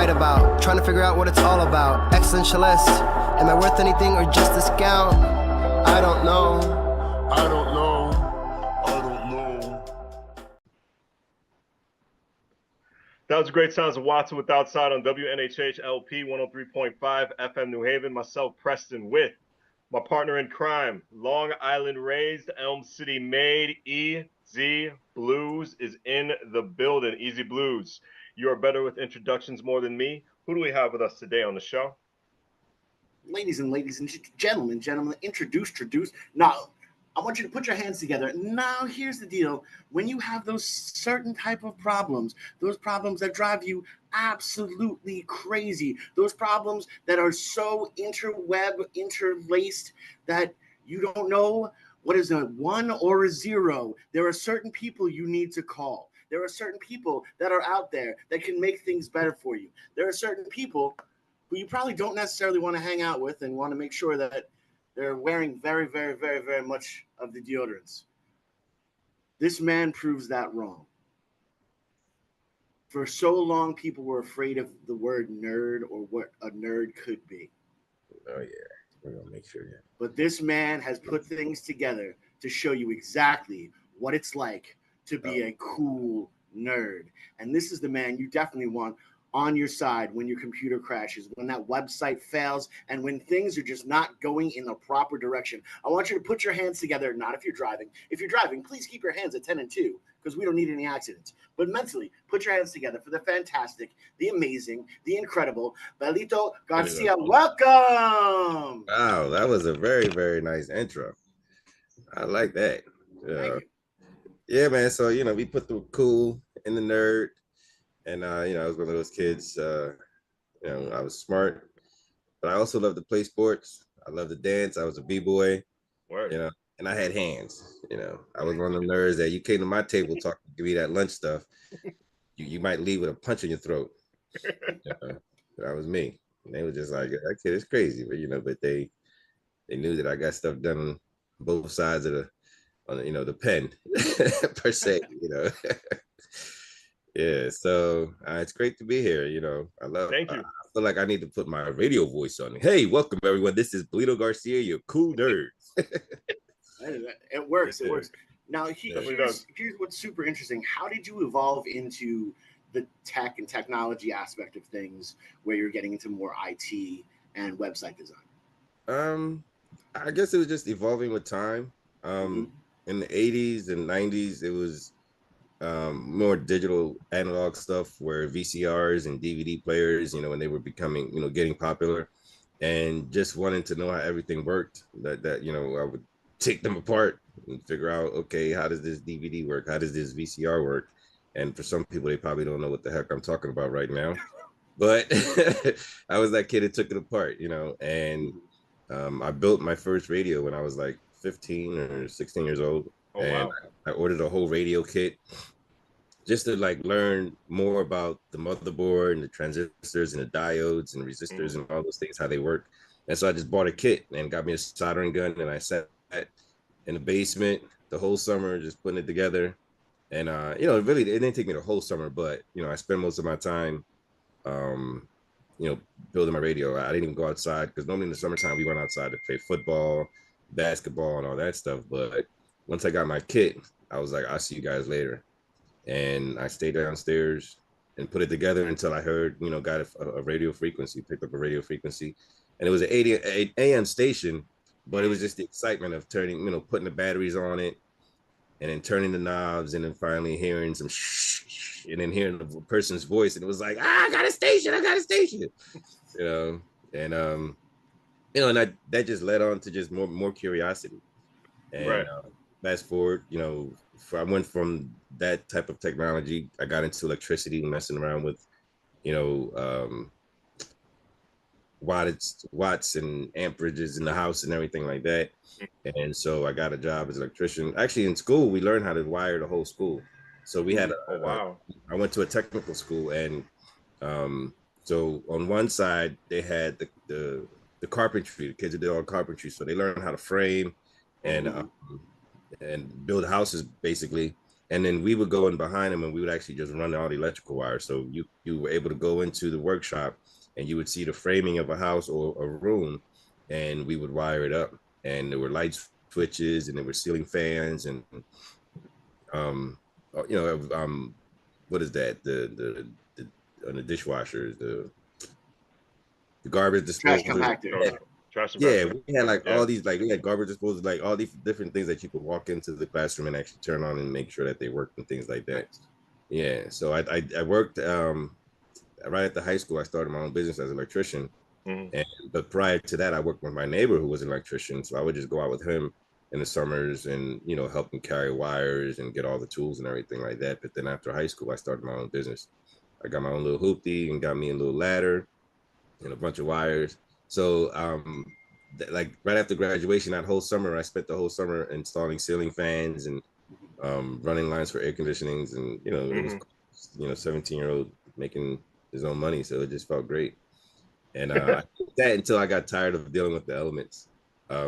fight about. Trying to figure out what it's all about. Existentialist. Am I worth anything or just a scout? I don't know. I don't know. I don't know. That was great sounds of Watson with Outside on WNHH LP 103.5 FM New Haven. Myself, Preston, with my partner in crime, Long Island raised, Elm City made, EZ BlueZ is in the building. EZ BlueZ, you are better with introductions more than me. Who do we have with us today on the show? Ladies and gentlemen, introduce. Now, I want you to put your hands together. Now, here's the deal. When you have those certain type of problems, those problems that drive you absolutely crazy, those problems that are so interlaced that you don't know what is a 1 or a 0, there are certain people you need to call. There are certain people that are out there that can make things better for you. There are certain people who you probably don't necessarily want to hang out with and want to make sure that they're wearing very, very, very, very much of the deodorants. This man proves that wrong. For so long, people were afraid of the word nerd or what a nerd could be. Oh, yeah. We're going to make sure, yeah. But this man has put things together to show you exactly what it's like to be a cool nerd. And this is the man you definitely want on your side when your computer crashes, when that website fails, and when things are just not going in the proper direction. I want you to put your hands together, not if you're driving. If you're driving, please keep your hands at 10 and 2, because we don't need any accidents. But mentally, put your hands together for the fantastic, the amazing, the incredible Belito Garcia. Welcome! Wow, that was a very, very nice intro. I like that. Yeah, man. So, we put the cool in the nerd. And, I was one of those kids, I was smart, but I also loved to play sports. I loved to dance. I was a B-boy, and I had hands, I was one of the nerds that you came to my table talking, give me that lunch stuff. You might leave with a punch in your throat. That was me. And they were just like, that kid is crazy. But they knew that I got stuff done on both sides of the pen per se, Yeah, so it's great to be here. Thank you. I feel like I need to put my radio voice on it. Hey, welcome everyone. This is Belito Garcia, your cool nerd. It works. It works. Now, here's what's super interesting. How did you evolve into the tech and technology aspect of things, where you're getting into more IT and website design? I guess it was just evolving with time. In the 80s and 90s, it was more digital analog stuff, where VCRs and DVD players, when they were becoming, getting popular, and just wanting to know how everything worked, that I would take them apart and figure out, okay, how does this DVD work? How does this VCR work? And for some people, they probably don't know what the heck I'm talking about right now. But I was that kid that took it apart, and I built my first radio when I was like 15 or 16 years old. Wow. I ordered a whole radio kit just to learn more about the motherboard and the transistors and the diodes and resistors and all those things, how they work. And so I just bought a kit and got me a soldering gun, and I sat in the basement the whole summer just putting it together. And really, it didn't take me the whole summer, but I spent most of my time building my radio. I didn't even go outside, because normally in the summertime we went outside to play football, basketball, and all that stuff. But once I got my kit, I was like, I'll see you guys later. And I stayed downstairs and put it together until I heard, got a radio frequency, picked up a radio frequency. And it was an 8 a.m. station, but it was just the excitement of turning, putting the batteries on it and then turning the knobs, and then finally hearing some shh, and then hearing the person's voice. And it was like, I got a station. And that just led on to just more curiosity. And fast forward, I went from that type of technology. I got into electricity, messing around with, watts and amperages in the house and everything like that. And so I got a job as an electrician. Actually, in school, we learned how to wire the whole school. So we had I went to a technical school, and so on one side they had the carpentry. The kids that did all carpentry, so they learned how to frame and build houses basically. and then we would go in behind them and we would actually just run all the electrical wires. So you were able to go into the workshop and you would see the framing of a house or a room, and we would wire it up. And there were light switches and there were ceiling fans and um you know what is that, the dishwashers, the garbage Trash disposers. compactor. Trash Yeah, compactor. we had like all these, like we had garbage disposals, like all these different things that you could walk into the classroom and actually turn on and make sure that they worked and things like that. Yeah, so I worked right after high school. I started my own business as an electrician, and but prior to that, I worked with my neighbor who was an electrician. So I would just go out with him in the summers and help him carry wires and get all the tools and everything like that. But then after high school, I started my own business. I got my own little hoopty and got me a little ladder and a bunch of wires. So like right after graduation, that whole summer, I spent the whole summer installing ceiling fans and running lines for air conditionings, and it was 17-year-old making his own money, so it just felt great. And I did that until I got tired of dealing with the elements. I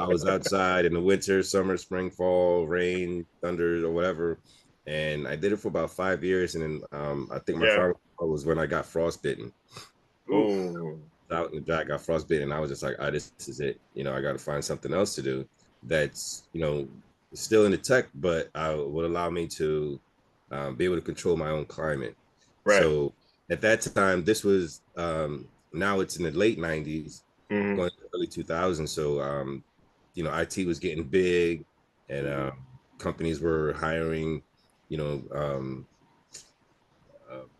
was outside in the winter, summer, spring, fall, rain, thunder, or whatever, and I did it for about 5 years, and then I think my final was when I got frostbitten. Oh, Out in the dry, I got frostbitten, and I was just like, this is it. I got to find something else to do that's still in the tech, but would allow me to be able to control my own climate. right. So at that time, this was now it's in the late 90s, going to the early 2000s. So IT was getting big, and companies were hiring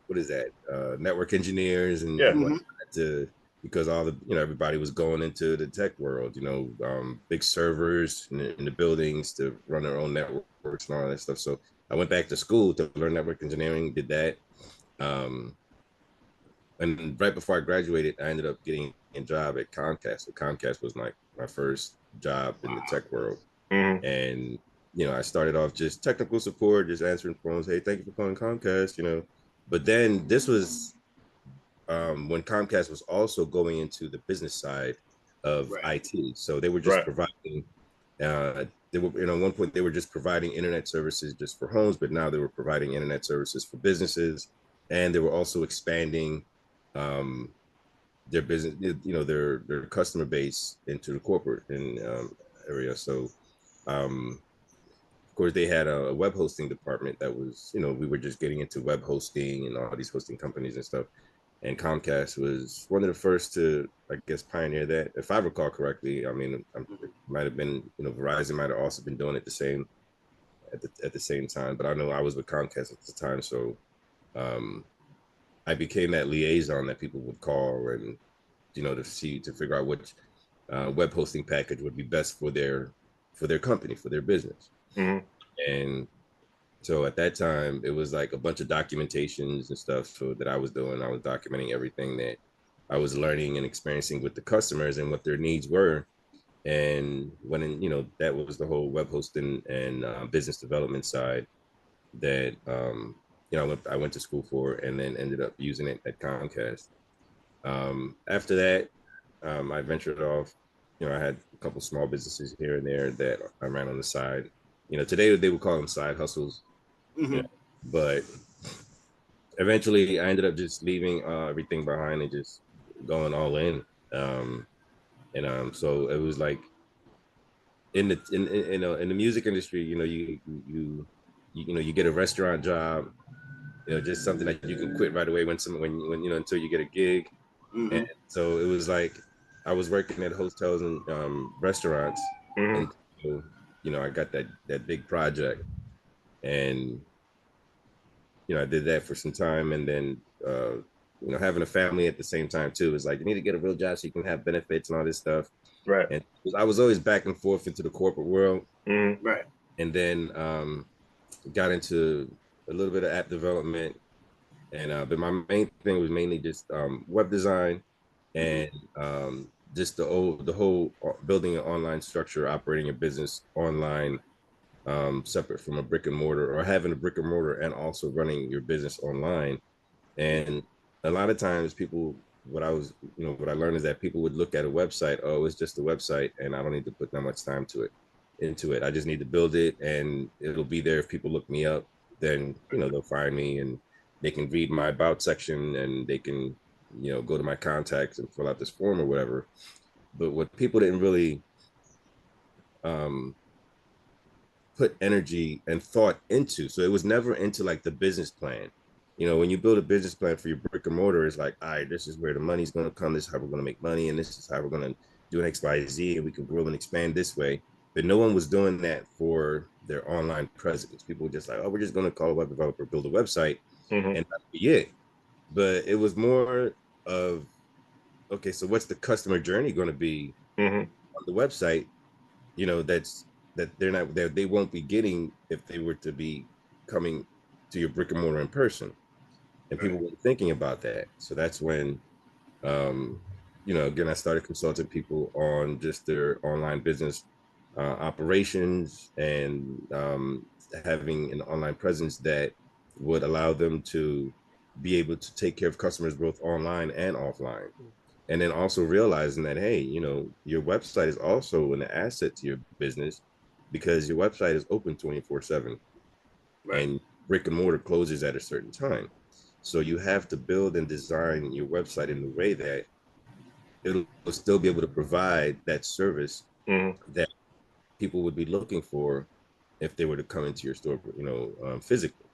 what is that, network engineers and whatnot, because all the everybody was going into the tech world, big servers in the buildings to run their own networks and all that stuff. So I went back to school to learn network engineering, did that, and right before I graduated, I ended up getting a job at Comcast. So Comcast was my first job in the tech world. And I started off just technical support, just answering phones. Hey, thank you for calling Comcast. But then this was when Comcast was also going into the business side of IT. So they were just providing. They were, at one point, they were just providing internet services just for homes, but now they were providing internet services for businesses, and they were also expanding their business, their customer base into the corporate area. So, of course, they had a web hosting department that was, we were just getting into web hosting and all these hosting companies and stuff. And Comcast was one of the first to, I guess, pioneer that. If I recall correctly, I mean, it might have been, Verizon might have also been doing it at the same time. But I know I was with Comcast at the time, so I became that liaison that people would call and, to figure out which web hosting package would be best for their company, for their business. And so at that time, it was like a bunch of documentations and stuff that I was doing. I was documenting everything that I was learning and experiencing with the customers and what their needs were. And when, that was the whole web hosting and business development side that, I went to school for, and then ended up using it at Comcast. After that, I ventured off. I had a couple small businesses here and there that I ran on the side. Today they would call them side hustles. But eventually I ended up just leaving everything behind and just going all in. So it was like in the music industry, you get a restaurant job, just something that you can quit right away when until you get a gig. And so it was like I was working at hotels and restaurants, and I got that big project, and I did that for some time, and then having a family at the same time too is like, you need to get a real job so you can have benefits and all this stuff. Right. And I was always back and forth into the corporate world. Right. And then got into a little bit of app development, and but my main thing was mainly just web design and just the whole building an online structure, operating a business online, separate from a brick and mortar, or having a brick and mortar and also running your business online. And a lot of times people, what I learned is that people would look at a website, oh, it's just a website and I don't need to put that much time to it. into it. I just need to build it, and it'll be there. If people look me up, then they'll find me, and they can read my about section, and they can go to my contacts and fill out this form or whatever. But what people didn't really um, put energy and thought into, so it was never into like the business plan. When you build a business plan for your brick and mortar, it's like, all right, this is where the money's going to come. This is how we're going to make money, and this is how we're going to do an X, Y, Z, and we can grow and expand this way. But no one was doing that for their online presence. People were just like, oh, we're just going to call a web developer, build a website, and that'd be it. But it was more of, okay, so what's the customer journey going to be on the website? That they won't be getting if they were to be coming to your brick and mortar in person. And people were thinking about that. So that's when, again, I started consulting people on just their online business operations, and having an online presence that would allow them to be able to take care of customers both online and offline. And then also realizing that, hey, your website is also an asset to your business, because your website is open 24/7, and brick and mortar closes at a certain time. So you have to build and design your website in a way that it'll still be able to provide that service that people would be looking for if they were to come into your store, physically.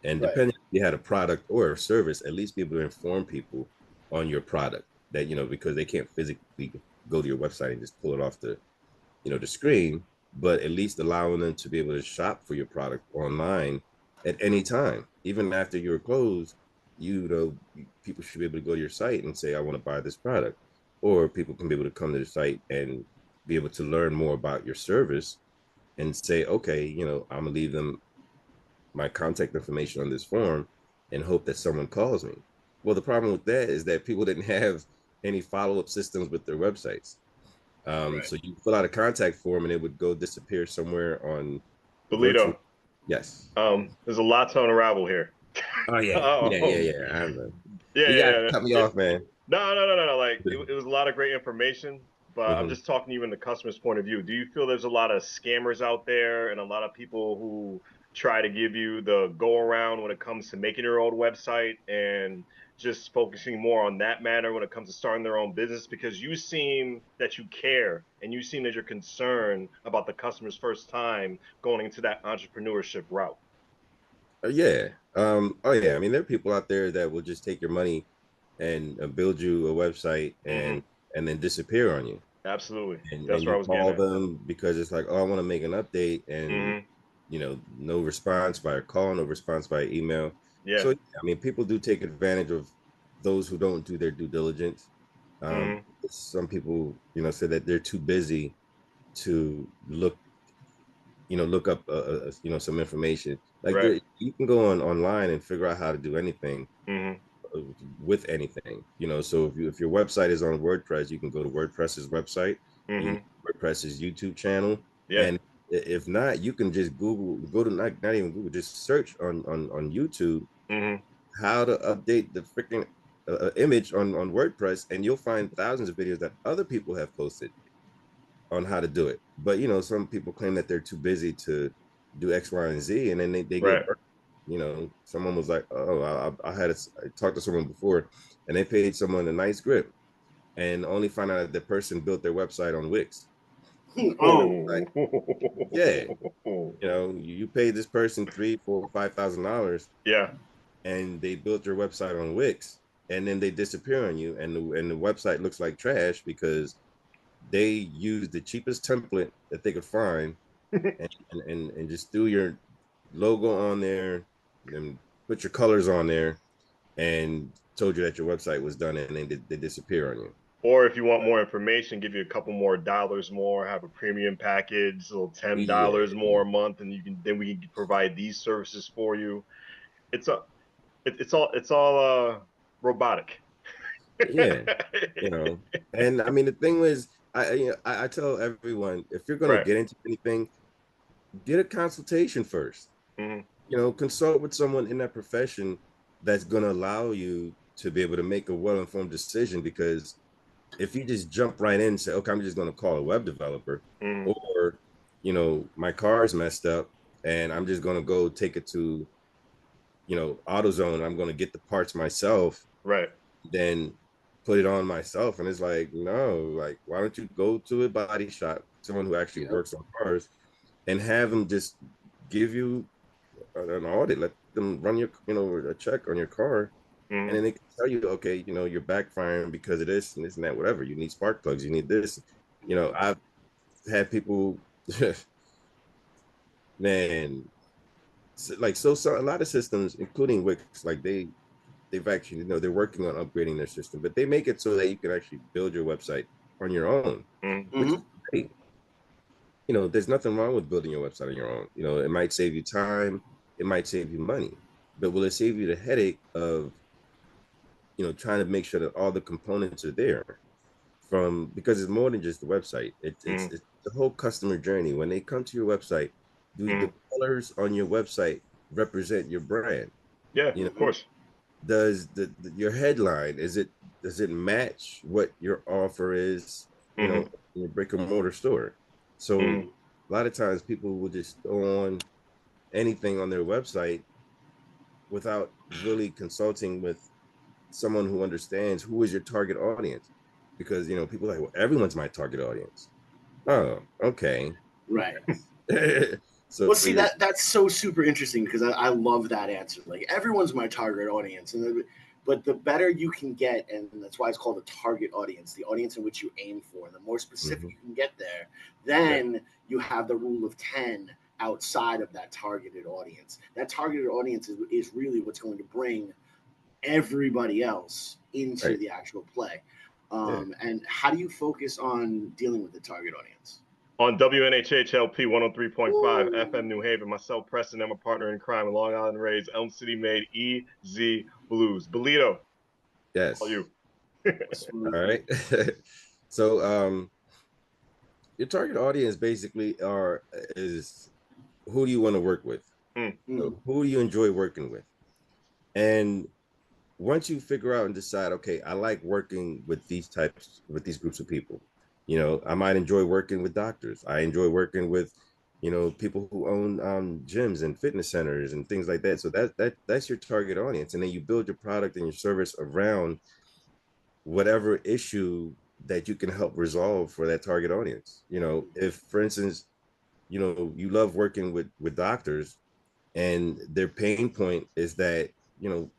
And depending if you had a product or a service, at least be able to inform people on your product, that, because they can't physically go to your website and just pull it off the screen, but at least allowing them to be able to shop for your product online at any time, even after you're closed. People should be able to go to your site and say, I want to buy this product. Or people can be able to come to the site and be able to learn more about your service and say, okay, I'm gonna leave them my contact information on this form and hope that someone calls me. Well, the problem with that is that people didn't have any follow-up systems with their websites. So you fill out a contact form and it would go disappear somewhere on Belito. Yes. There's a lot to unravel here. Oh yeah. You gotta cut me off, man. No. Like it was a lot of great information, but I'm just talking to you in the customer's point of view. Do you feel there's a lot of scammers out there and a lot of people who try to give you the go around when it comes to making your own website, and just focusing more on that matter when it comes to starting their own business? Because you seem that you care, and you seem that you're concerned about the customer's first time going into that entrepreneurship route. Yeah. Oh yeah. I mean, there are people out there that will just take your money and build you a website and then disappear on you. Absolutely. And where I you was call getting at. them because it's like, oh, I want to make an update, and no response by a call, no response by email. Yeah. So I mean, people do take advantage of those who don't do their due diligence. Some people, say that they're too busy to look up, some information. Like you can go online and figure out how to do anything with anything. So if your website is on WordPress, you can go to WordPress's website, WordPress's YouTube channel, and if not, you can just go to not even Google, just search on YouTube how to update the freaking image on WordPress, and you'll find thousands of videos that other people have posted on how to do it. But some people claim that they're too busy to do X, Y, and Z, and then they get burnt. Someone was like, oh, I talked to someone before, and they paid someone a nice grip, and only found out that the person built their website on Wix. Like, yeah, you paid this person $3,000, $4,000, $5,000, and they built your website on Wix, and then they disappear on you, and the website looks like trash because they used the cheapest template that they could find, and just threw your logo on there and put your colors on there and told you that your website was done, and then they disappear on you. Or if you want more information, give you a couple more dollars more, have a premium package, a little $10 more a month, and we can provide these services for you. It's all robotic. Yeah, and I mean, the thing was, I tell everyone, if you're going to get into anything, get a consultation first. Consult with someone in that profession that's going to allow you to be able to make a well-informed decision. Because if you just jump right in and say, okay, I'm just going to call a web developer, or my car is messed up and I'm just going to go take it to, AutoZone. I'm going to get the parts myself, Right. then put it on myself. And it's like, no, like, why don't you go to a body shop, someone who actually Yep. works on cars, and have them just give you an audit, let them run your, a check on your car. And Mm-hmm. then they can tell you, okay, you're backfiring because of this and this and that, whatever. You need spark plugs, you need this. I've had people, man, so a lot of systems, including Wix, like they've actually, they're working on upgrading their system, but they make it so that you can actually build your website on your own, Mm-hmm. which Mm-hmm. is great. There's nothing wrong with building your website on your own. It might save you time, it might save you money, but will it save you the headache of, trying to make sure that all the components are there from, because it's more than just the website. Mm-hmm. It's the whole customer journey. When they come to your website, do Mm-hmm. the colors on your website represent your brand? Yeah, You know, of course. does your headline, does it match what your offer is, Mm-hmm. in your brick and mortar store? So Mm-hmm. a lot of times people will just throw on anything on their website without really consulting with someone who understands who is your target audience, because people are like, well, everyone's my target audience. Oh, okay. Right. So Well, see that's so super interesting because I love that answer. Like everyone's my target audience, but the better you can get, and that's why it's called a target audience, the audience in which you aim for, and the more specific Mhm. you can get there, Yeah, then you have the rule of 10 outside of that targeted audience. That targeted audience is really what's going to bring everybody else into right. the actual play. Yeah. And how do you focus on dealing with the target audience? On WNHHLP 103.5 Woo! FM New Haven, myself, Preston, and my partner in crime, Long Island raised, Elm City made EZ Blues. Belito, all Yes. you. Smooth. All right. So your target audience basically is, who do you want to work with? Mm, Mm, Who do you enjoy working with? And once you figure out and decide, okay, I like working with these groups of people. I might enjoy working with doctors. I enjoy working with, people who own gyms and fitness centers and things like that. So that's your target audience, and then you build your product and your service around whatever issue that you can help resolve for that target audience. If, for instance, you love working with doctors, and their pain point is that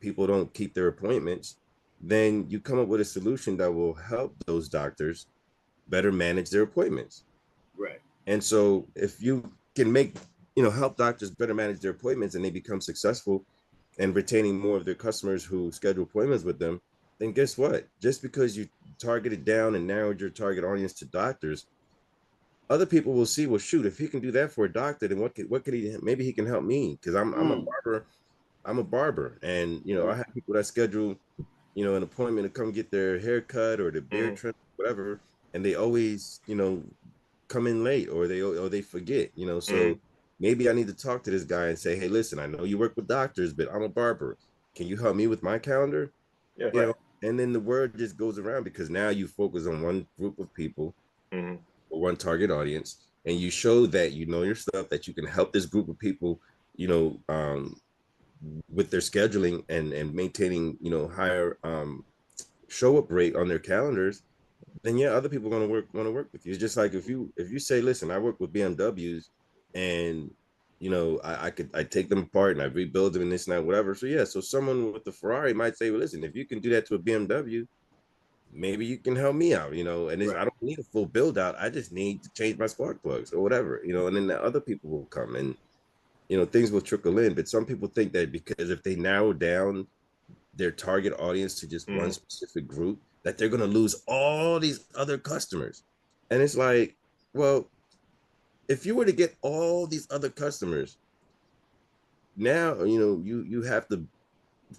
people don't keep their appointments, then you come up with a solution that will help those doctors better manage their appointments. right. And so if you can make, help doctors better manage their appointments, and they become successful and retaining more of their customers who schedule appointments with them, then guess what, just because you targeted down and narrowed your target audience to doctors, other people will see, well, shoot, if he can do that for a doctor, then what could he, maybe he can help me, because I'm a Mm, barber. I'm a barber, and I right. have people that schedule, an appointment to come get their hair cut or their beard mm, trim, whatever, and they always, come in late, or they forget, mm. so maybe I need to talk to this guy and say, hey, listen, I know you work with doctors, but I'm a barber. Can you help me with my calendar? Yeah. You Right. know, and then the word just goes around, because now you focus on one group of people Mm, or one target audience, and you show that you know your stuff, that you can help this group of people, you know, um, with their scheduling and maintaining, higher show up rate on their calendars. Then yeah, other people are going to want to work with you. It's just like if you say, listen, I work with BMWs, and I take them apart and I rebuild them and this and that, whatever. So yeah, so someone with the Ferrari might say, well, listen, if you can do that to a BMW, maybe you can help me out, and I Right. don't need a full build out. I just need to change my spark plugs or whatever, and then the other people will come, and things will trickle in. But some people think that because if they narrow down their target audience to just one mm. specific group, that they're going to lose all these other customers. And it's like, well, if you were to get all these other customers, now you have to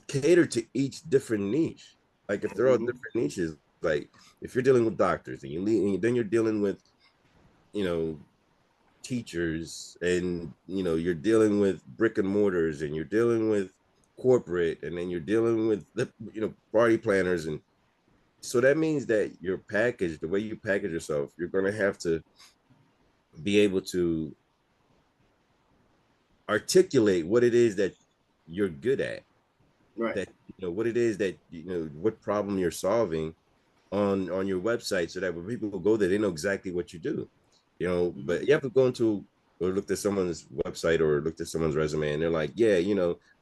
cater to each different niche. Like if they're all Mm-hmm. different niches, like if you're dealing with doctors, and then you're dealing with you know teachers, and you're dealing with brick and mortars, and you're dealing with corporate, and then you're dealing with the party planners. And so that means that your package, the way you package yourself, you're going to have to be able to articulate what it is that you're good at, Right. that what it is that what problem you're solving on your website, so that when people go there, they know exactly what you do. But you have to go into or looked at someone's website or looked at someone's resume, and they're like, yeah,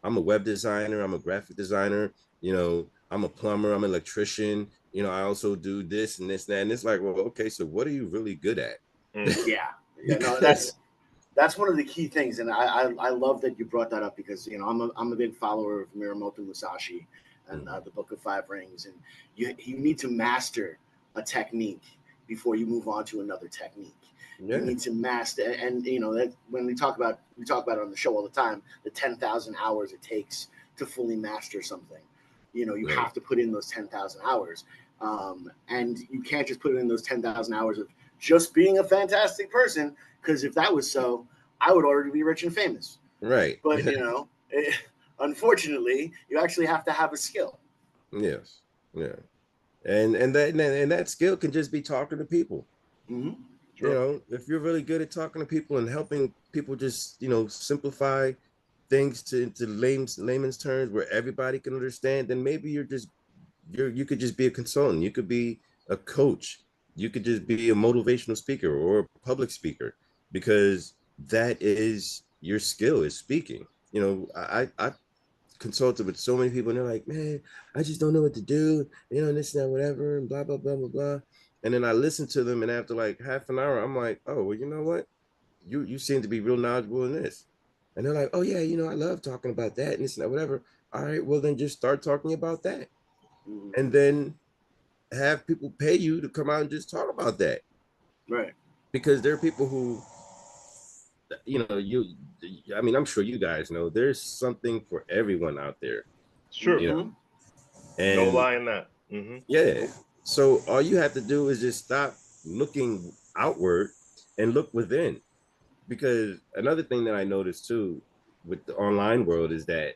I'm a web designer, I'm a graphic designer, I'm a plumber, I'm an electrician, I also do this and this and that. And it's like, well, okay, so what are you really good at? Yeah, no, that's one of the key things, and I love that you brought that up, because I'm a big follower of Miyamoto Musashi and the Book of Five Rings, and you need to master a technique before you move on to another technique. Yeah. You need to master, and that when we talk about it on the show all the time, the 10,000 hours it takes to fully master something. You Right. have to put in those 10,000 hours, and you can't just put in those 10,000 hours of just being a fantastic person, because if that was so, I would already be rich and famous. Right. But unfortunately, you actually have to have a skill. Yes. Yeah. And that skill can just be talking to people. Mm-hmm. Sure. If you're really good at talking to people and helping people just simplify things to layman's terms where everybody can understand, then maybe you could just be a consultant, you could be a coach, you could just be a motivational speaker or a public speaker, because that is your skill, is speaking. I consulted with so many people, and they're like, man, I just don't know what to do, this and that, whatever, and blah blah blah blah blah. And then I listened to them, and after like half an hour, I'm like, oh, well, you know what, you seem to be real knowledgeable in this. And they're like, oh yeah, I love talking about that and this and that, whatever. All right, well then just start talking about that. Mm-hmm. And then have people pay you to come out and just talk about that. Right. Because there are people who, I mean, I'm sure you guys know there's something for everyone out there. It's true. Mm-hmm. And no lie in that. Mm-hmm. yeah. So all you have to do is just stop looking outward and look within. Because another thing that I noticed too with the online world is that,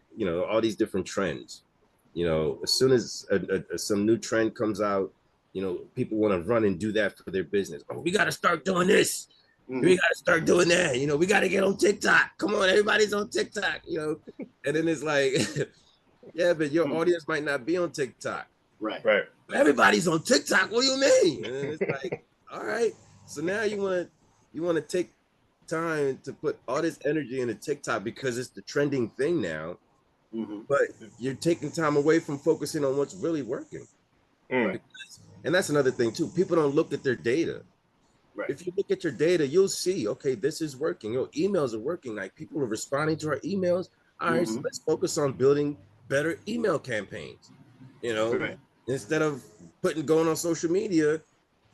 all these different trends, as soon as some new trend comes out, people want to run and do that for their business. Oh, we got to start doing this. Mm-hmm. We got to start doing that. We got to get on TikTok. Come on, everybody's on TikTok, And then it's like, yeah, but your audience might not be on TikTok. Right. Right. Everybody's on TikTok. What do you mean? And it's like, all right. So now you want to take time to put all this energy into TikTok because it's the trending thing now. Mm-hmm. But you're taking time away from focusing on what's really working. Mm. And that's another thing too. People don't look at their data. Right. If you look at your data, you'll see, okay, this is working. Emails are working. Like, people are responding to our emails. All right, so let's focus on building better email campaigns. Right. Instead of going on social media,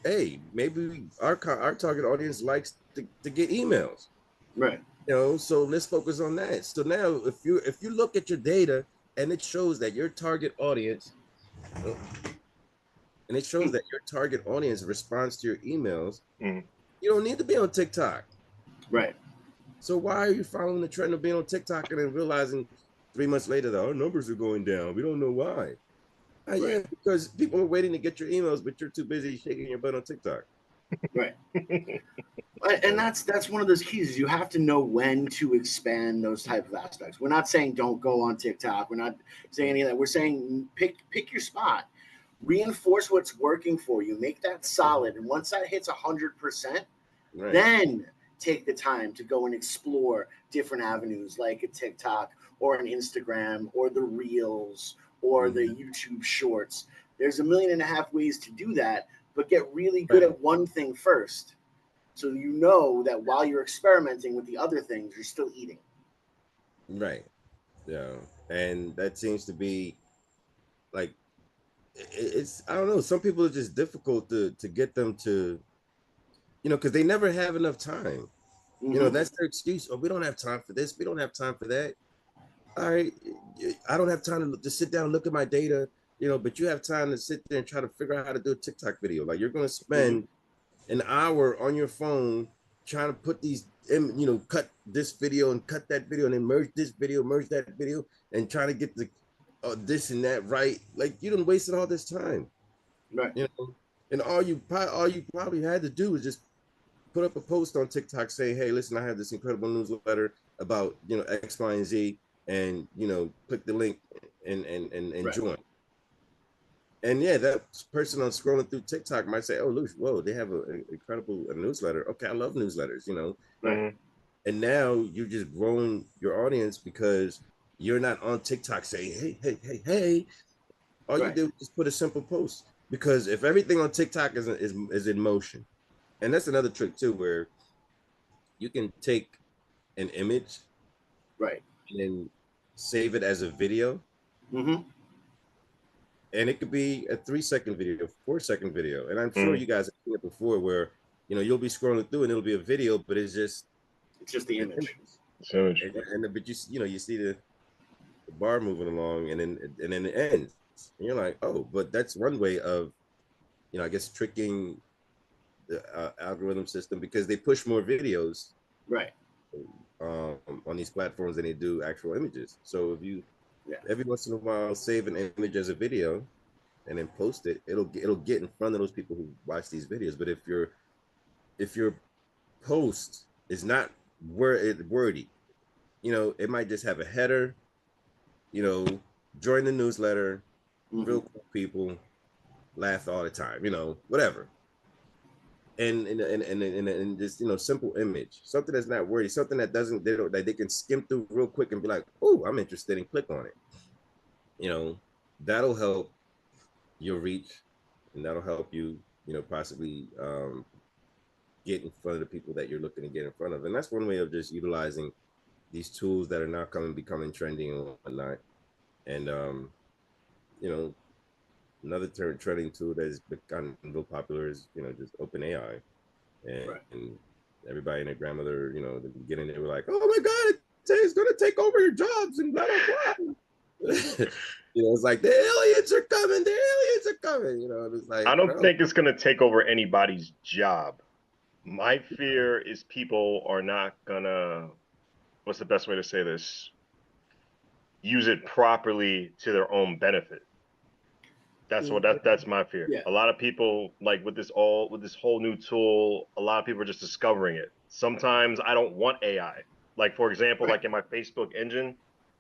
hey, maybe our target audience likes to get emails. Right. So let's focus on that. So now if you look at your data and it shows that your target audience responds to your emails, you don't need to be on TikTok. Right. So why are you following the trend of being on TikTok and then realizing 3 months later that our numbers are going down? We don't know why. Right. Yeah, because people are waiting to get your emails, but you're too busy shaking your butt on TikTok. Right. And that's one of those keys, is you have to know when to expand those type of aspects. We're not saying don't go on TikTok. We're not saying any of that. We're saying pick your spot. Reinforce what's working for you. Make that solid. And once that hits 100%, then take the time to go and explore different avenues like a TikTok or an Instagram or the Reels or the YouTube Shorts. There's 1.5 million ways to do that, but get really good at one thing first. So you know that while you're experimenting with the other things, you're still eating. Right. Yeah. And that seems to be like, it's, I don't know, some people are just difficult to get them to, because they never have enough time. That's their excuse. Oh, we don't have time for this. We don't have time for that. All right. I don't have time to sit down and look at my data, but you have time to sit there and try to figure out how to do a TikTok video. Like, you're going to spend an hour on your phone trying to put these, cut this video and cut that video and then merge this video, merge that video, and trying to get the this and that right. Like, you done wasted all this time. Right. And all you probably had to do is just put up a post on TikTok saying, hey, listen, I have this incredible newsletter about, X, Y, and Z, and, click the link and join. And yeah, that person on scrolling through TikTok might say, oh, look, whoa, they have an incredible newsletter. Okay, I love newsletters, Right. And now you're just growing your audience because you're not on TikTok saying, hey. All you do is put a simple post. Because if everything on TikTok is in motion, and that's another trick too, where you can take an image, Right. and then save it as a video. Mm-hmm. And it could be a 3-second video, 4-second video. And I'm sure you guys have seen it before where, you'll be scrolling through and it'll be a video, but it's just the image. But you see the bar moving along, and then it ends. And you're like, oh, but that's one way of, I guess, tricking the algorithm system, because they push more videos Right. on these platforms than they do actual images. So if you every once in a while save an image as a video and then post it, it'll get in front of those people who watch these videos. But if your post is not wordy, it might just have a header, join the newsletter, real cool people, laugh all the time, whatever. And just simple image, something that's not wordy, something that that they can skim through real quick and be like, oh, I'm interested, and click on it. That'll help your reach, and that'll help you, possibly get in front of the people that you're looking to get in front of. And that's one way of just utilizing these tools that are now becoming trendy and whatnot. And another trending tool that has become real popular is just OpenAI, and everybody and their grandmother, at the beginning, they were like, oh my god, it's going to take over your jobs and blah blah blah. It's like the aliens are coming, it's like, I don't think it's going to take over anybody's job. My fear is people are not gonna, what's the best way to say this, use it properly to their own benefit. That's my fear. Yeah. A lot of people, like with this whole new tool, a lot of people are just discovering it. Sometimes I don't want AI. Like, for example, like in my Facebook engine,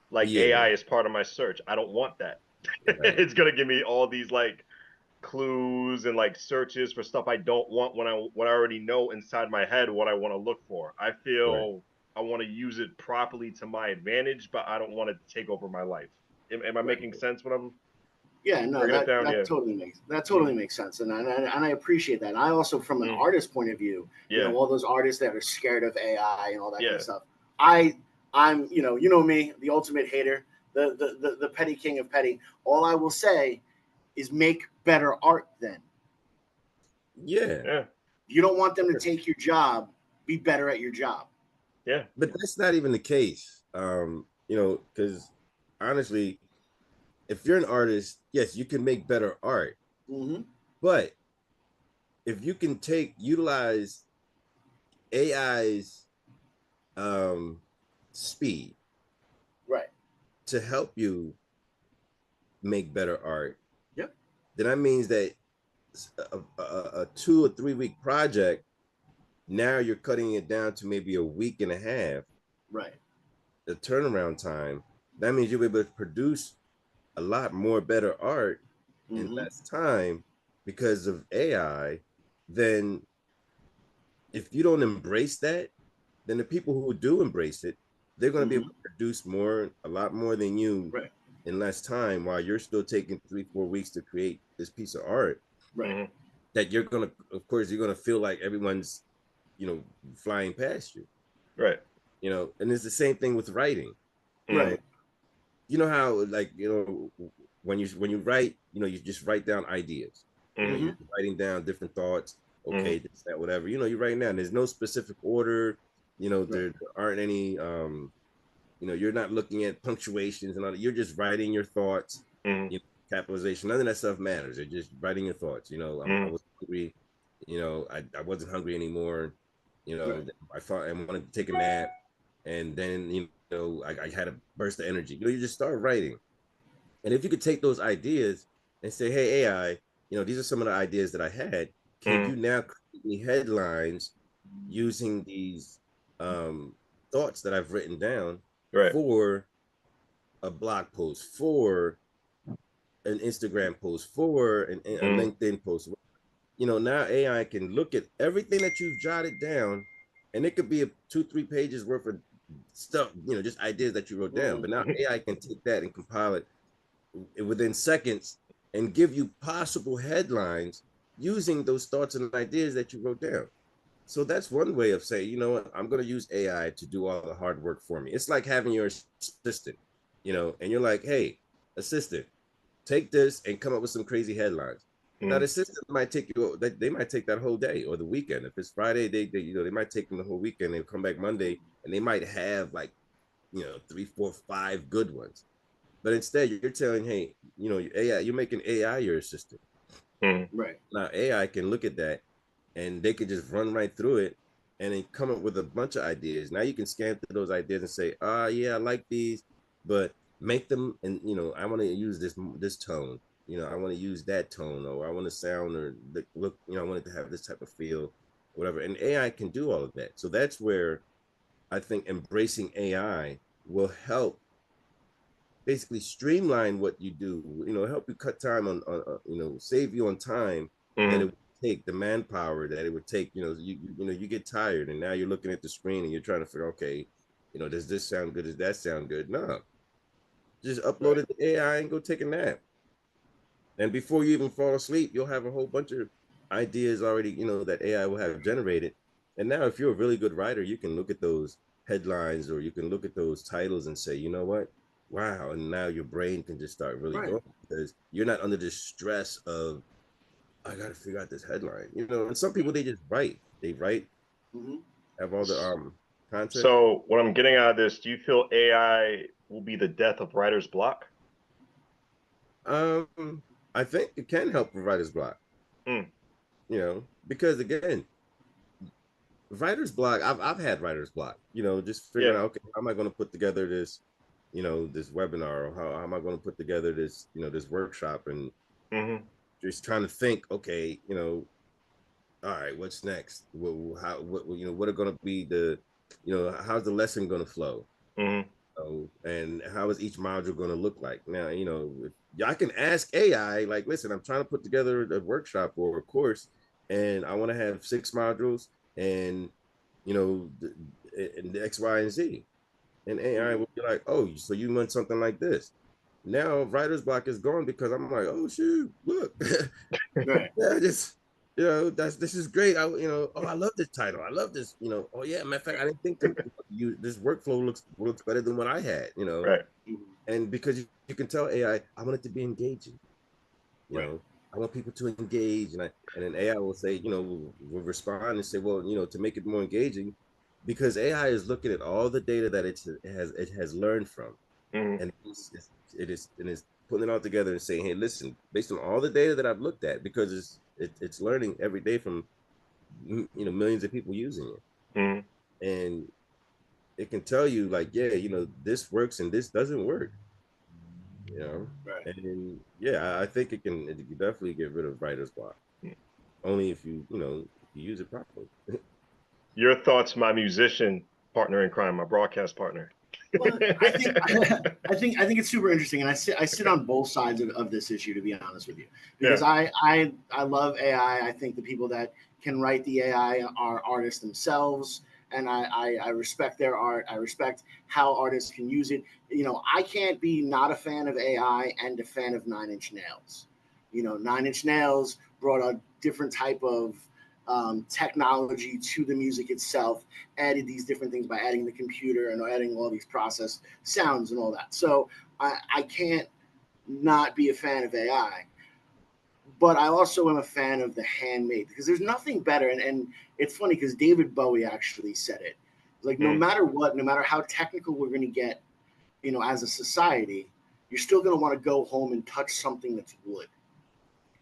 like AI is part of my search. I don't want that. It's gonna give me all these like clues and like searches for stuff I don't want when I already know inside my head what I want to look for. I feel I want to use it properly to my advantage, but I don't want it to take over my life. Am I making sense when I'm that totally makes sense, and I appreciate that. And I also, from an artist point of view, all those artists that are scared of AI and all that kind of stuff. I'm me, the ultimate hater, the petty king of petty. All I will say is make better art then. Yeah. You don't want them to take your job, be better at your job. Yeah. But that's not even the case. Because honestly, if you're an artist, yes, you can make better art. Mm-hmm. But if you can utilize AI's speed, to help you make better art, then that means that a 2 or 3 week project, now you're cutting it down to maybe a week and a half. The turnaround time. That means you'll be able to produce a lot more better art in less time because of AI. Then if you don't embrace that, then the people who do embrace it, they're going to be able to produce a lot more than you in less time, while you're still taking 3-4 weeks to create this piece of art. That you're going to feel like everyone's, flying past you. And it's the same thing with writing. You know how, like, when you write, you just write down ideas. You're writing down different thoughts. Okay, this, that, whatever. You're writing down. There's no specific order. There aren't any. You're not looking at punctuations and all that. You're just writing your thoughts. Capitalization. None of that stuff matters. You're just writing your thoughts. I was hungry. I wasn't hungry anymore. I thought I wanted to take a nap, and then I had a burst of energy. You just start writing, and if you could take those ideas and say, "Hey AI, these are some of the ideas that I had. Can you now create me headlines using these thoughts that I've written down Right. for a blog post, for an Instagram post, for a Mm. LinkedIn post. You know, now AI can look at everything that you've jotted down, and it could be a 2-3 pages worth of stuff, you know, just ideas that you wrote down. But now AI can take that and compile it within seconds and give you possible headlines using those thoughts and ideas that you wrote down. So that's one way of saying, you know what, I'm going to use AI to do all the hard work for me. It's like having your assistant, you know, and you're like, hey, assistant, take this and come up with some crazy headlines. Now Mm. the system might take you, they might take that whole day or the weekend. If it's Friday, they you know, they might take them the whole weekend. They'll come back Monday and they might have like, you know, 3, 4, 5 good ones. But instead, you're telling, hey, you know, AI, you're making AI your assistant. Mm. Right. Now AI can look at that and they can just run right through it and then come up with a bunch of ideas. Now you can scan through those ideas and say, yeah, I like these, but make them, and you know, I want to use this tone. You know, I want to use that tone, or I want to sound or look. You know, I want it to have this type of feel, whatever. And AI can do all of that. So that's where I think embracing AI will help basically streamline what you do, you know, help you cut time on you know, save you on time that it Mm. would take, the manpower that it would take. You know, you know, you get tired and now you're looking at the screen and you're trying to figure, okay, you know, does this sound good, does that sound good? No, just upload Right. it to AI and go take a nap, and before you even fall asleep you'll have a whole bunch of ideas already, you know, that AI will have generated. And now if you're a really good writer, you can look at those headlines or you can look at those titles and say, you know what, wow, and now your brain can just start really Right. going because you're not under the stress of, I got to figure out this headline, you know. And some people, they write, Mm-hmm. have all the content. So what I'm getting out of this, do you feel AI will be the death of writer's block? um I think it can help with writer's block, Mm. you know, because again, writer's block, I've had writer's block, you know, just figuring Yeah. out, okay, how am I going to put together this, you know, this webinar, or how am I going to put together this, you know, this workshop, and Mm-hmm. just trying to think, okay, you know, all right, what's next, what you know, what are going to be the, you know, how's the lesson going to flow, Mm-hmm. and how is each module going to look like. Now, you know, I can ask AI, like, listen, I'm trying to put together a workshop or a course, and I want to have 6 modules, and you know, the X, Y, and Z. And AI Mm-hmm. will be like, oh, so you want something like this. Now writer's block is gone because I'm like, oh shoot, look. Right. Yeah, just, you know, this is great. You know, oh, I love this title. I love this, you know. Oh yeah, matter of fact, I didn't think to you, this workflow looks better than what I had, you know. Right. Mm-hmm. And because you can tell I want it to be engaging, you Right. know. I want people to engage, and then AI will say, you know, will respond and say, well, you know, to make it more engaging, because AI is looking at all the data that it has learned from, Mm-hmm. and it's putting it all together and saying, hey, listen, based on all the data that I've looked at, because it's learning every day from, you know, millions of people using Mm-hmm. it, and it can tell you like, yeah, you know, this works and this doesn't work, you know. Right. And yeah, I think it can definitely get rid of writer's block, only if you know, if you use it properly. Your thoughts, my musician partner in crime, my broadcast partner. Well, I think I think it's super interesting, and I sit on both sides of this issue, to be honest with you, because Yeah. I love AI. I think the people that can write the AI are artists themselves, and I respect their art. I respect how artists can use it. You know, I can't be not a fan of AI and a fan of Nine Inch Nails. You know, Nine Inch Nails brought a different type of technology to the music itself, added these different things by adding the computer and adding all these process sounds and all that. So I can't not be a fan of AI, but I also am a fan of the handmade, because there's nothing better. And it's funny because David Bowie actually said it. Like, no Mm. matter what, no matter how technical we're going to get, you know, as a society, you're still going to want to go home and touch something that's wood.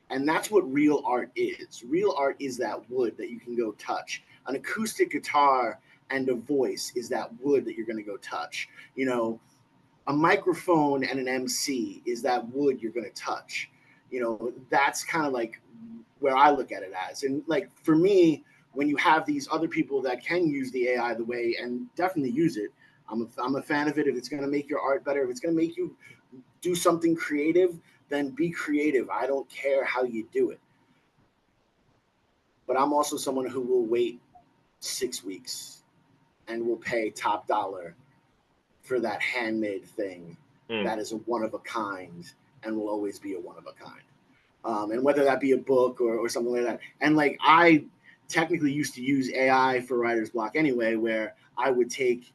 And that's what real art is. Real art is that wood that you can go touch. An acoustic guitar and a voice is that wood that you're going to go touch. You know, a microphone and an MC is that wood you're going to touch. You know, that's kind of like where I look at it as. And like for me, when you have these other people that can use the AI the way and definitely use it, I'm a fan of it. If it's going to make your art better, if it's going to make you do something creative, then be creative. I don't care how you do it. But I'm also someone who will wait 6 weeks and will pay top dollar for that handmade thing that is a one of a kind and will always be a one of a kind. And whether that be a book or something like that. And like I technically used to use AI for writer's block anyway, where I would take,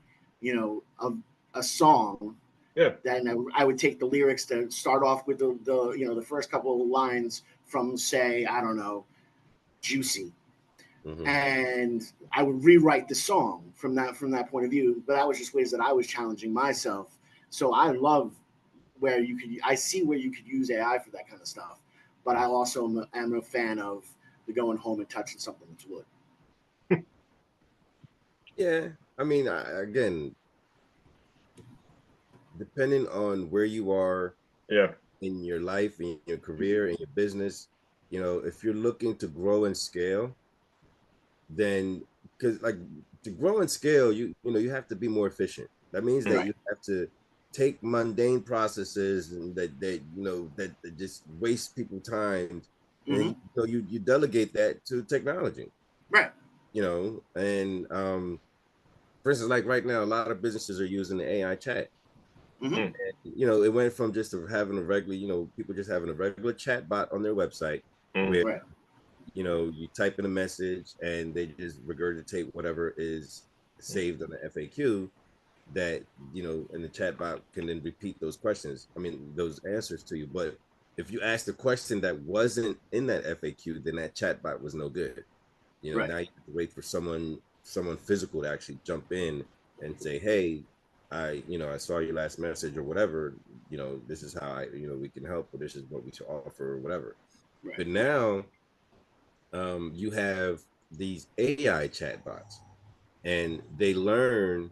a song. Yeah. Then I would take the lyrics to start off with the first couple of lines from, say, I don't know, Juicy. Mm-hmm. And I would rewrite the song from that point of view. But that was just ways that I was challenging myself. So I love I see where you could use AI for that kind of stuff. But I also am a fan of the going home and touching something that's wood. Yeah, I mean, again, depending on where you are in your life, in your career, in your business, if you're looking to grow and scale, then because like to grow and scale, you have to be more efficient. That means that you have to take mundane processes and that just waste people time, and so you delegate that to technology, right? And for instance, like right now, a lot of businesses are using the AI chat. And, it went from just having a regular, people just having a regular chat bot on their website where you type in a message and they just regurgitate whatever is saved on the FAQ that, and the chatbot can then repeat those questions. I mean, those answers to you. But if you asked a question that wasn't in that FAQ, then that chatbot was no good. Now you have to wait for someone physical to actually jump in and say, hey, I saw your last message or whatever, this is how we can help, or this is what we should offer or whatever. But now you have these AI chatbots and they learn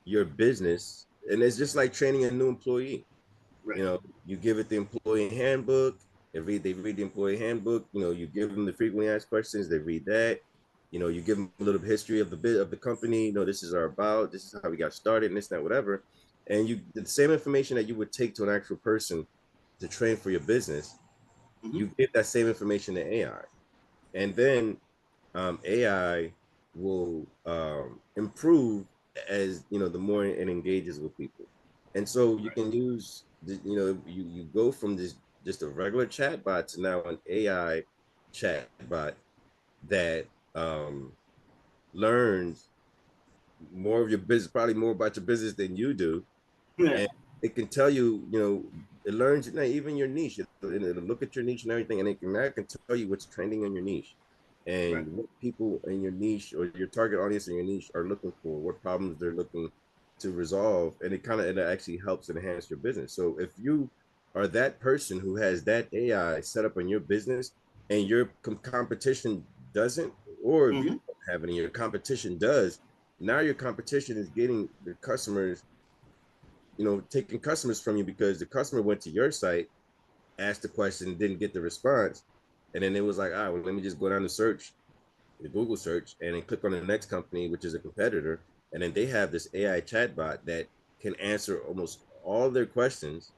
your business, and it's just like training a new employee. You give it the employee handbook, they read the employee handbook, you give them the frequently asked questions, they read that, you give them a little history of the company, this is our about, this is how we got started, and this, that, whatever. And the same information that you would take to an actual person to train for your business, you give that same information to AI. And then AI will improve as the more it engages with people. And so you can use you go from this just a regular chat bot to now an AI chat bot that learns more of your business, probably more about your business than you do. And it can tell you, it learns even your niche. It'll look at your niche and everything, and it can tell you what's trending in your niche and what people in your niche or your target audience in your niche are looking for, what problems they're looking to resolve. And it actually helps enhance your business. So if you are that person who has that AI set up in your business and your competition doesn't, or if you don't have any, your competition does, now your competition is getting the customers, taking customers from you because the customer went to your site, asked the question, didn't get the response. And then it was like, all right, well, let me just go down to search, the Google search, and then click on the next company, which is a competitor. And then they have this AI chatbot that can answer almost all their questions.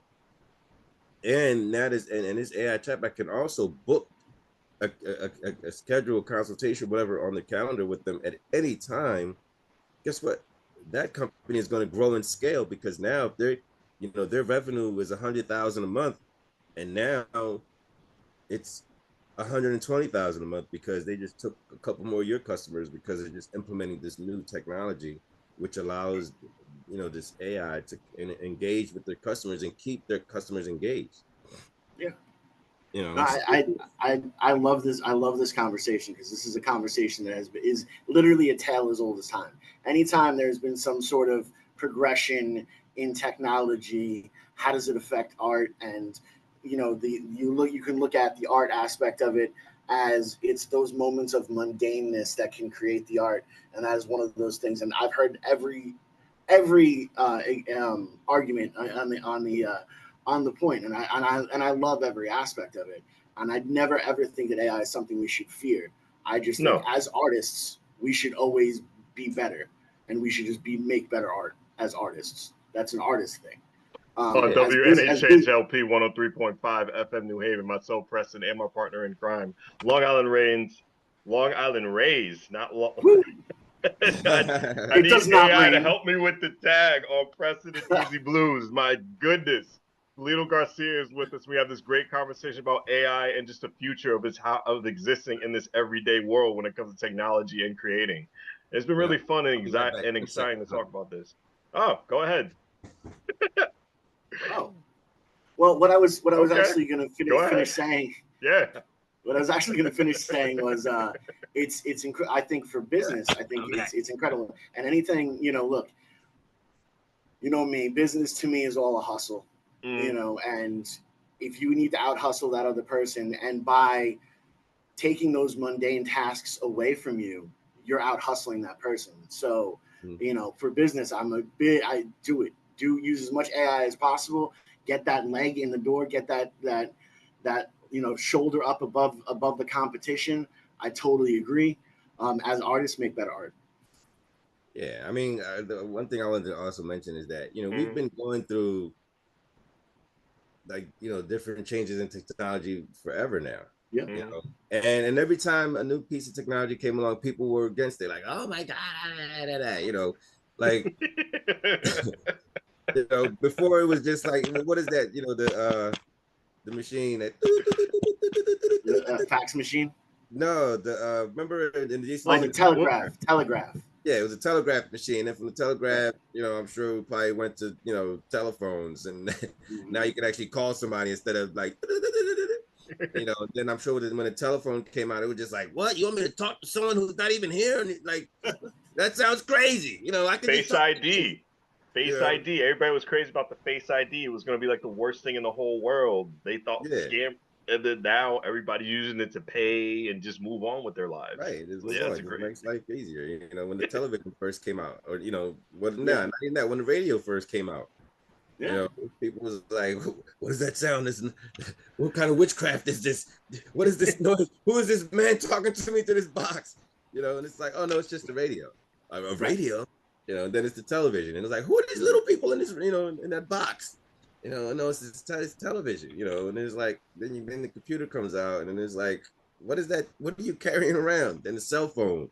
And this AI chatbot can also book a scheduled consultation, whatever, on the calendar with them at any time. Guess what? That company is going to grow and scale because now if their revenue is 100,000 a month, and now it's 120,000 a month because they just took a couple more of your customers because they're just implementing this new technology, which allows this AI to engage with their customers and keep their customers engaged. Yeah. I love this. I love this conversation because this is a conversation that is literally a tale as old as time. Anytime there's been some sort of progression in technology, how does it affect art? And you can look at the art aspect of it as it's those moments of mundaneness that can create the art, and that is one of those things. And I've heard every argument on the point, and I love every aspect of it. And I'd never ever think that AI is something we should fear. I just think No. as artists, we should always be better, and we should just make better art as artists. That's an artist thing. On As WNHHLP 103.5 FM New Haven, myself, Preston, and my partner in crime, Long Island Rays, not Long. I need does not AI to rain. help me with the tag on Preston and Easy Blues. My goodness. Belito Garcia is with us. We have this great conversation about AI and just the future of existing in this everyday world when it comes to technology and creating. It's been really fun and exciting to talk about this. Oh, go ahead. Oh, well, what I was actually going to finish saying. Yeah. What I was actually going to finish saying was, I think for business, I think it's incredible. And anything, look, me, business to me is all a hustle, and if you need to out hustle that other person, and by taking those mundane tasks away from you, you're out hustling that person. So, for business, I do it. Use as much AI as possible. Get that leg in the door. Get that shoulder up above the competition. I totally agree. As artists, make better art. Yeah, I mean, the one thing I wanted to also mention is that we've been going through different changes in technology forever now. Yeah. And every time a new piece of technology came along, people were against it, like, oh my god, like before it was just like, what is that? The machine that the fax machine. No, remember in the telegraph. Yeah, it was a telegraph machine. And from the telegraph, I'm sure we probably went to telephones, and now you can actually call somebody instead of like then I'm sure that when the telephone came out, it was just like, what? You want me to talk to someone who's not even here? And like, that sounds crazy. I can Face ID. Face ID. Everybody was crazy about the Face ID. It was going to be like the worst thing in the whole world. They thought scam, and then now everybody's using it to pay and just move on with their lives. Right. It makes life easier. When the television first came out, or not even that, when the radio first came out. Yeah. People was like, what does that sound? What kind of witchcraft is this? What is this noise? Who is this man talking to me through this box? And it's like, oh no, it's just the radio. A radio. Then it's the television. And it's like, who are these little people in this, in that box? No, it's television, and it's like, then the computer comes out, and then it's like, what is that? What are you carrying around? Then the cell phone,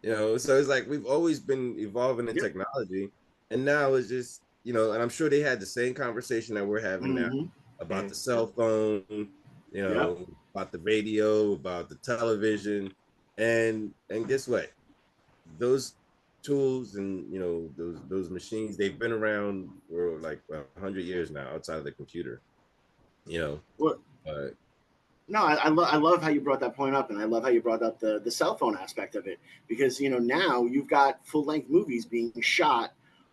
so it's like, we've always been evolving in technology, and now it's just, and I'm sure they had the same conversation that we're having now about the cell phone, about the radio, about the television, and guess what? Those tools and those machines, they've been around for like 100 years now outside of the computer. Well, no, I love how you brought that point up, and I love how you brought up the cell phone aspect of it, because now you've got full-length movies being shot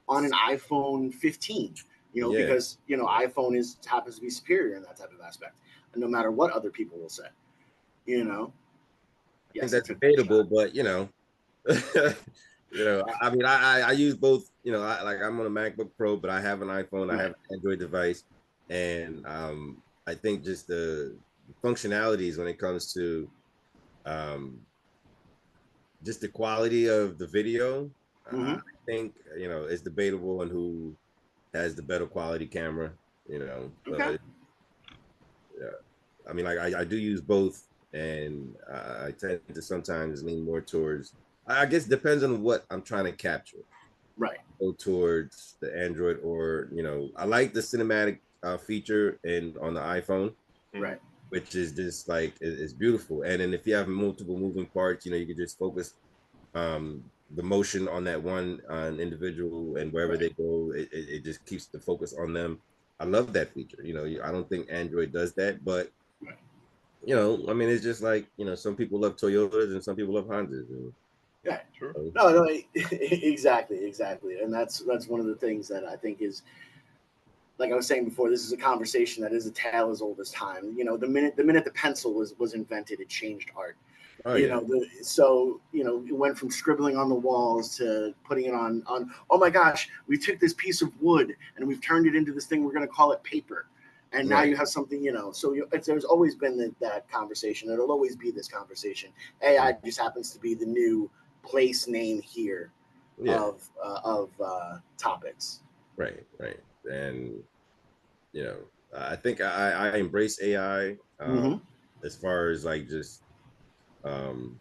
on an iPhone 15, because iPhone happens to be superior in that type of aspect, no matter what other people will say. I think that's debatable, but I mean, I use both. I'm on a MacBook Pro, but I have an iPhone. I have an Android device, and I think just the functionalities when it comes to just the quality of the video. I think it's debatable on who has the better quality camera. But, I mean, like I do use both, and I tend to sometimes lean more towards. I guess it depends on what I'm trying to capture. Right. Go towards the Android, or I like the cinematic feature on the iPhone. Right. Which is just like, it's beautiful. And then if you have multiple moving parts, you can just focus the motion on that one individual, and wherever they go, it just keeps the focus on them. I love that feature. I don't think Android does that, but I mean, it's just like, some people love Toyotas and some people love Hondas. Yeah, true. No, exactly, and that's one of the things that I think is, like I was saying before, this is a conversation that is a tale as old as time. The minute the pencil was invented, it changed art. It went from scribbling on the walls to putting it on. Oh my gosh, we took this piece of wood and we've turned it into this thing. We're going to call it paper, And now you have something, so there's always been that conversation. It'll always be this conversation. AI just happens to be the new place name here of topics. Right. And, I think I embrace AI as far as like just on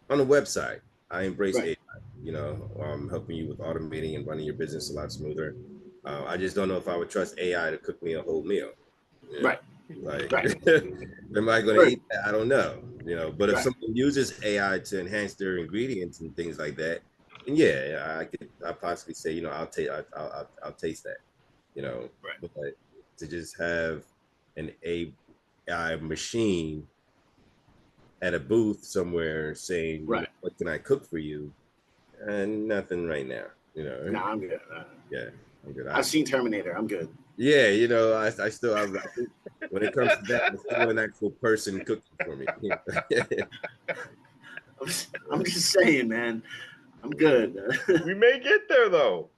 the website. I embrace AI, helping you with automating and running your business a lot smoother. I just don't know if I would trust AI to cook me a whole meal. Right. Like, Right. am I going to eat that? I don't know. But if Right. someone uses AI to enhance their ingredients and things like that, then I possibly say, I'll taste that. Right. But to just have an AI machine at a booth somewhere saying, what can I cook for you? And nothing right now. No, I'm good. Yeah, I'm good. I've seen Terminator. I'm good. Yeah, I think when it comes to that, I still an actual person cooking for me. I'm just saying, man. I'm good. We may get there, though.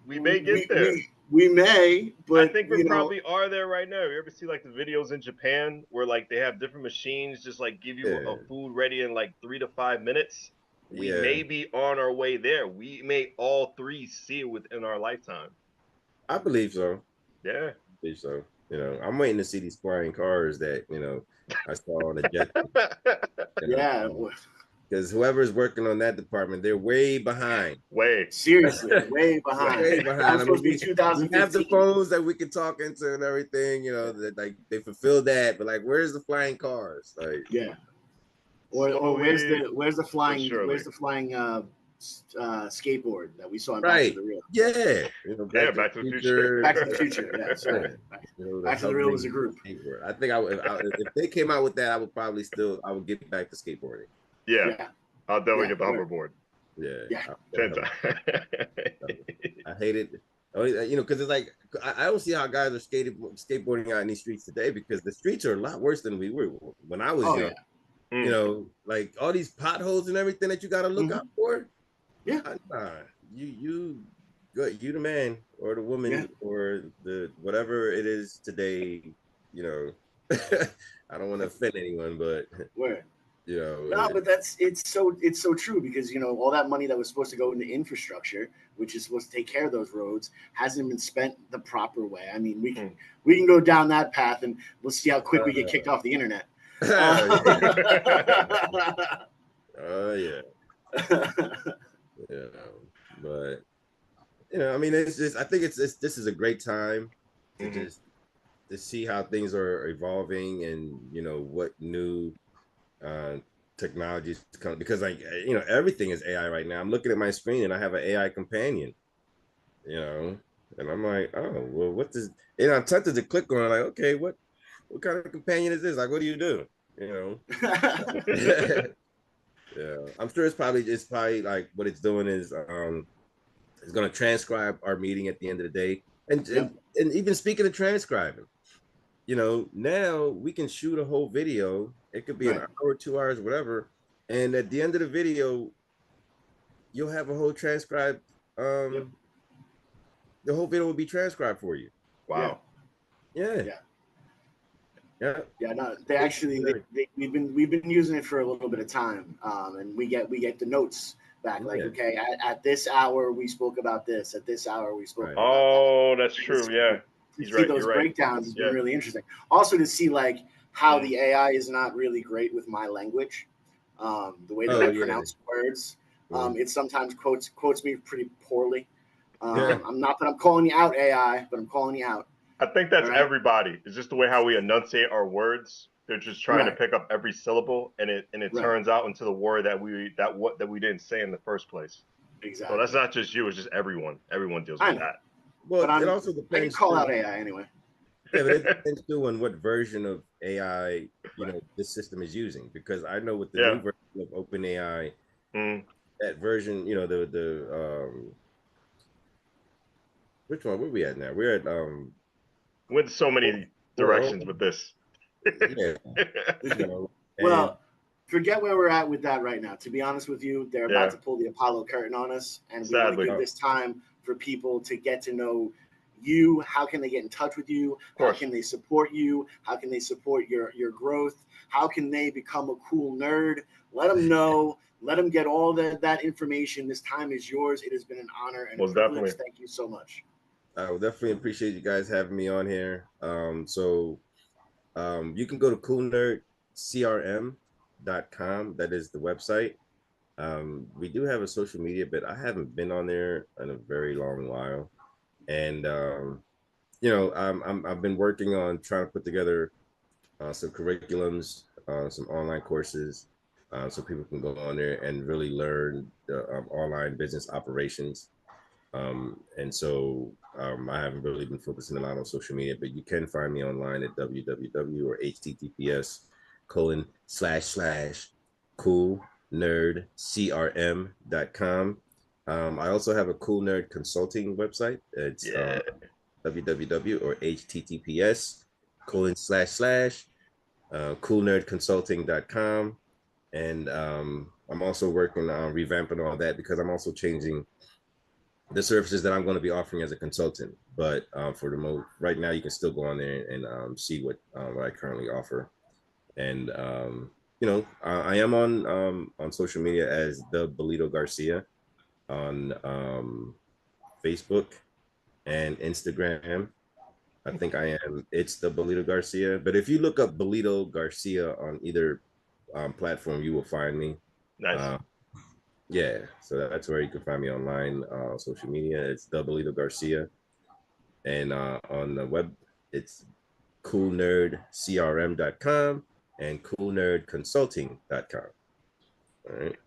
We may get there. We may, but I think we probably are there right now. You ever see like the videos in Japan where like they have different machines just like give you a food ready in like 3 to 5 minutes? We may be on our way there. We may all three see it within our lifetime. I believe so. Yeah. I believe so. I'm waiting to see these flying cars that, I saw on the jet. Yeah. Because whoever's working on that department, they're way behind. Seriously, way behind. Way behind. That's supposed to be 2015. We have the phones that we can talk into and everything, that like they fulfill that, but like, where's the flying cars? Like, or where's the flying skateboard that we saw in Back to the Real? Back to the Future. Back to the Future. Yeah, sorry. Back to the Real was a group. I think if they came out with that, I would probably I would get back to skateboarding. Yeah. I'll definitely get the hoverboard. Yeah. I hate it. Because it's like I don't see how guys are skateboarding out in these streets today, because the streets are a lot worse than we were when I was young. Like all these potholes and everything that you got to look out for. Yeah. You good. You the man or the woman or the whatever it is today. I don't want to offend anyone, but no, but it's so true, because all that money that was supposed to go into infrastructure, which is supposed to take care of those roads, hasn't been spent the proper way. I mean, we can go down that path and we'll see how quick we get kicked off the internet. But I mean, it's just, I think this is a great time to just to see how things are evolving, and what new technologies come, because like everything is AI right now. I'm looking at my screen and I have an AI companion, and I'm like, oh well, what does I'm tempted to click on it, like, okay, what kind of companion is this? Like, what do you do? I'm sure it's probably like what it's doing is it's going to transcribe our meeting at the end of the day, and even speaking of transcribing, now we can shoot a whole video. It could be an hour, 2 hours, whatever. And at the end of the video, you'll have a whole transcribed. The whole video will be transcribed for you. Wow. Yeah. No, they actually we've been using it for a little bit of time, and we get the notes back. Like, okay, at this hour we spoke about this. At this hour we spoke. About that. That's true. Yeah. To see those breakdowns has been really interesting. Also, to see like how the AI is not really great with my language, the way that I pronounce words. It sometimes quotes me pretty poorly. I'm not that I'm calling you out, AI, but I'm calling you out. I think that's everybody. It's just the way how we enunciate our words. They're just trying to pick up every syllable, and it turns out into the word that we didn't say in the first place. Exactly. So that's not just you. It's just everyone. Everyone deals with that. Well, it also depends. I can call out AI anyway. Yeah, but it depends too on what version of AI this system is using, because I know with the new version of OpenAI, that version, the which one? Where we at now? We're at with so many directions with this. Well, forget where we're at with that right now. To be honest with you, they're about to pull the Apollo curtain on us, and we want to give this time for people to get to know, you? How can they get in touch with you? How course. can they support you? How can they support your growth? How can they become a cool nerd? Let them know. Let them get all that information. This time is yours. It has been an honor and a Most privilege. definitely. Thank you so much. I will definitely appreciate you guys having me on here. You can go to coolnerdcrm.com. That is the website. We do have a social media, but I haven't been on there in a very long while. And I've been working on trying to put together some curriculums, some online courses, so people can go on there and really learn the online business operations. I haven't really been focusing a lot on social media, but you can find me online at www or https://coolnerdcrm.com. I also have a Cool Nerd Consulting website. It's www or https://coolnerdconsulting.com. And I'm also working on revamping all that because I'm also changing the services that I'm going to be offering as a consultant. But for the most right now, you can still go on there and see what I currently offer. And I am on social media as the Belito Garcia on Facebook and Instagram. I think I am. It's the Belito Garcia. But if you look up Belito Garcia on either platform, you will find me. Nice. Yeah, so that's where you can find me online, social media. It's the Belito Garcia, and on the web, it's coolnerdcrm.com and coolnerdconsulting.com. All right.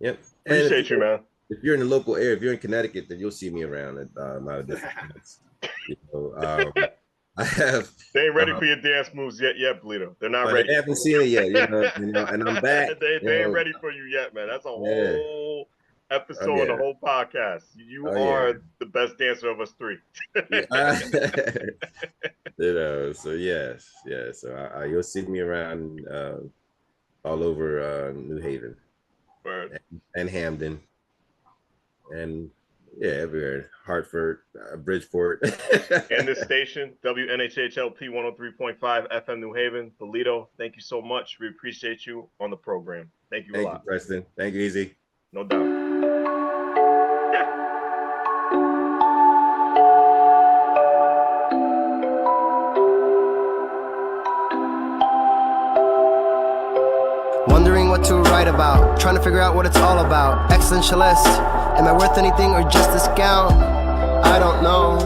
Yep. Appreciate you, man. If you're in the local area, if you're in Connecticut, then you'll see me around at a lot of different events. I have. They ain't ready for your dance moves yet, Belito. They're not ready. They haven't seen it yet, and I'm back. they ain't ready for you yet, man. That's a whole episode, a whole podcast. You are the best dancer of us three. So yes. So you'll see me around all over New Haven and Hamden, and everywhere. Hartford, Bridgeport. And this station, WNHHLP 103.5 FM New Haven. Belito, thank you so much. We appreciate you on the program. Thank you a lot. Thank you, Preston. Thank you, Easy. No doubt. Wondering what to write about, trying to figure out what it's all about. Existentialist, am I worth anything or just discount? I don't know.